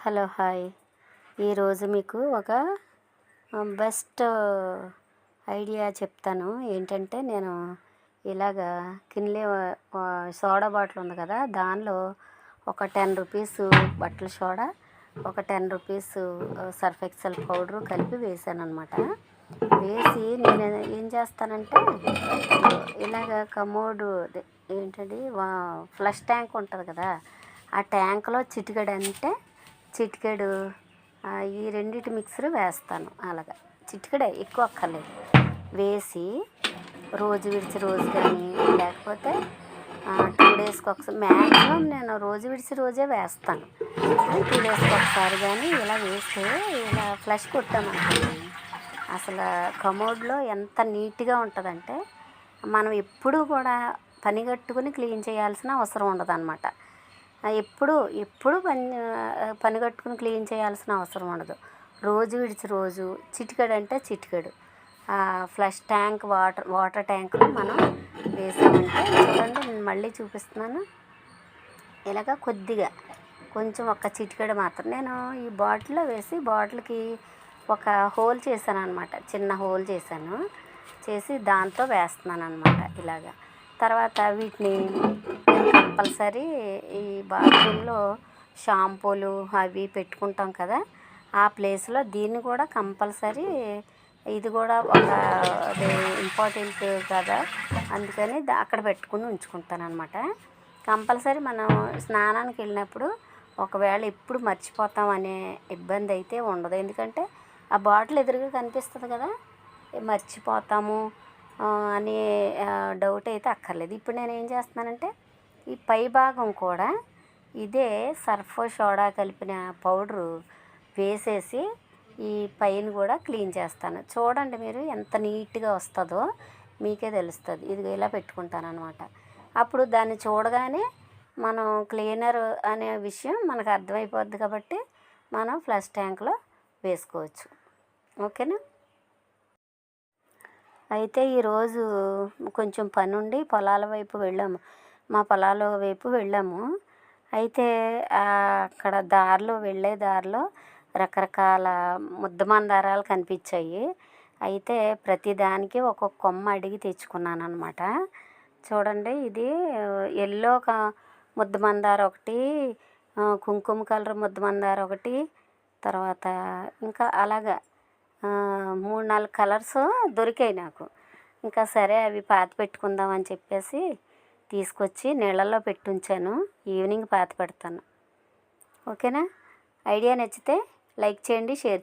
Hello hi. ఈరోజు మీకు ఒక బెస్ట్ ఐడియా చెప్తాను. ఏంటంటే నేను ఇలాగా కిన్లే సోడా బాటిల్ ఉంది కదా, దానిలో ఒక 10 రూపీస్ బట్టల సోడా, ఒక 10 రూపీస్ సర్ఫ్ ఎక్సెల్ పౌడరు కలిపి వేసాను అనమాట. వేసి నేను ఏం చేస్తానంటే ఇలాగ కమోడు ఏంటండి ఫ్లష్ ట్యాంక్ ఉంటుంది కదా, ఆ ట్యాంక్లో చిటికెడు ఈ రెండిటి మిక్సర్ వేస్తాను. అలాగా చిటికెడే, ఎక్కువ అక్కర్లేదు. వేసి రోజు విడిచి రోజు కానీ లేకపోతే 2 డేస్కి ఒకసారి, మ్యాక్సిమం నేను రోజు విడిచి రోజే వేస్తాను. 2 డేస్కి ఒకసారి కానీ ఇలా వేస్తే ఇలా ఫ్లష్ కొట్టామనుకోండి, అసలు కమోడ్లో ఎంత నీట్గా ఉంటుందంటే మనం ఎప్పుడూ కూడా పని కట్టుకుని క్లీన్ చేయాల్సిన అవసరం ఉండదు. ఎప్పుడు పని కట్టుకుని క్లీన్ చేయాల్సిన అవసరం ఉండదు. రోజు విడిచి రోజు చిటికెడు ఫ్లష్ ట్యాంక్ వాటర్ ట్యాంక్లో మనం వేసామంటే, చూడండి నేను మళ్ళీ చూపిస్తున్నాను. ఇలాగ కొంచెం ఒక చిటికెడు మాత్రం నేను ఈ బాటిల్లో వేసి బాటిల్కి ఒక హోల్ చేశాను అనమాట. చిన్న హోల్ చేసి దాంతో వేస్తున్నాను అనమాట. ఇలాగా తర్వాత వీటిని కంపల్సరీ ఈ బాత్రూంలో షాంపూలు అవి పెట్టుకుంటాం కదా, ఆ ప్లేస్లో దీన్ని కూడా కంపల్సరీ, ఇది కూడా ఒక ఇంపార్టెంట్ కదా, అందుకని అక్కడ పెట్టుకుని ఉంచుకుంటాను అనమాట. కంపల్సరీ మనం స్నానానికి వెళ్ళినప్పుడు ఒకవేళ ఎప్పుడు మర్చిపోతాం అనే ఇబ్బంది అయితే ఉండదు. ఎందుకంటే ఆ బాటిల్ ఎదురుగా కనిపిస్తుంది కదా, మర్చిపోతాము అనే డౌట్ అయితే అక్కర్లేదు. ఇప్పుడు నేను ఏం చేస్తున్నానంటే ఈ పై భాగం కూడా ఇదే సర్ఫ్ సోడా కలిపిన పౌడరు వేసేసి ఈ పైన కూడా క్లీన్ చేస్తాను. చూడండి మీరు ఎంత నీట్గా వస్తుందో మీకే తెలుస్తుంది. ఇది ఇలా పెట్టుకుంటాను అనమాట. అప్పుడు దాన్ని చూడగానే మనం క్లీనర్ అనే విషయం మనకు అర్థమైపోద్ది కాబట్టి మనం ఫ్లష్ ట్యాంక్లో వేసుకోవచ్చు. ఓకేనా. అయితే ఈరోజు కొంచెం పని ఉండి మా పొలాల వైపు వెళ్ళాము. అయితే అక్కడ వెళ్ళే దారిలో రకరకాల ముద్దమందారాలు కనిపించాయి. అయితే ప్రతిదానికి ఒక్కొక్క కొమ్మ అడిగి తెచ్చుకున్నాను అనమాట. చూడండి, ఇది ఎల్లో ముద్దమందార ఒకటి, కుంకుమ కలర్ ముద్దమందార ఒకటి, తర్వాత ఇంకా అలాగా 3-4 కలర్స్ దొరికాయి నాకు. ఇంకా సరే అవి పాతి పెట్టుకుందామని చెప్పేసి తీసుకొచ్చి నీళ్ళల్లో పెట్టి ఉంచాను. ఈవినింగ్ పాతి పెడతాను. ఓకేనా. ఐడియా నచ్చితే లైక్ చేయండి, షేర్ చేయండి.